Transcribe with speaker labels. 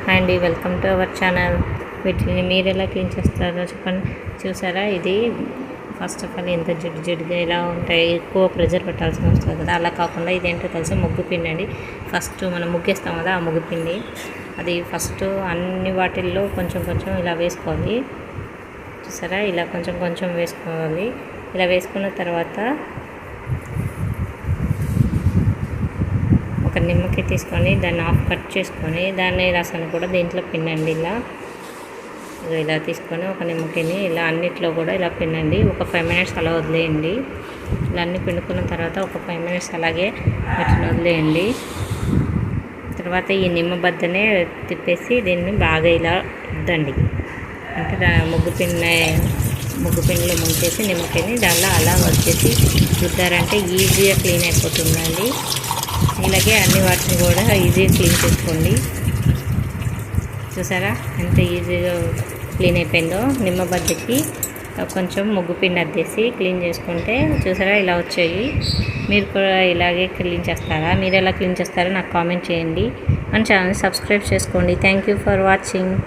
Speaker 1: Hi అండి, welcome to our channel. వీటిని మీరు ఎలా క్లీన్ చేస్తారో చెప్పండి. చూసారా, ఇది ఫస్ట్ ఆఫ్ ఆల్ ఎంత జిడ్డుగా ఇలా ఉంటాయి, ఎక్కువ ప్రెజర్ పెట్టాల్సిన వస్తుంది కదా. అలా కాకుండా ఇదేంటో తెలిసి ముగ్గు పిండి అండి. ఫస్ట్ మనం ముగ్గేస్తాం కదా, ఆ ముగ్గు పిండి అది ఫస్ట్ అన్ని వాటిల్లో కొంచెం కొంచెం ఇలా వేసుకోవాలి. చూసారా, ఇలా కొంచెం కొంచెం వేసుకోవాలి. ఇలా వేసుకున్న తర్వాత ఒక నిమ్మకాయ తీసుకొని దాన్ని హాఫ్ కట్ చేసుకొని దాన్ని రసాన్ని కూడా దీంట్లో పిండండి. ఇలా తీసుకొని ఒక నిమ్మకాయని ఇలా అన్నిట్లో కూడా ఇలా పిండండి. ఒక 5 minutes అలా వదిలేయండి. ఇలా అన్నీ పిండుకున్న తర్వాత ఒక 5 minutes అలాగే వాటిని వదిలేయండి. తర్వాత ఈ నిమ్మ బద్దనే తిప్పేసి దీన్ని బాగా ఇలా రుద్దండి. అంటే ముగ్గు పిండిలో ముంచేసి నిమ్మకాయని దానిలో అలా వచ్చేసి రుద్దారంటే ఈజీగా క్లీన్ అయిపోతుందండి. ఇలాగే అన్ని వాటిని కూడా ఈజీగా క్లీన్ చేసుకోండి. చూసారా ఎంత ఈజీగా క్లీన్ అయిపోయిందో. నిమ్మ బద్దకి కొంచెం ముగ్గు పిండి అద్దేసి క్లీన్ చేసుకుంటే చూసారా ఇలా వచ్చాయి. మీరు కూడా ఇలాగే క్లీన్ చేస్తారా? మీరు ఎలా క్లీన్ చేస్తారో నాకు కామెంట్ చేయండి. మన ఛానల్ సబ్స్క్రైబ్ చేసుకోండి. Thank you for watching.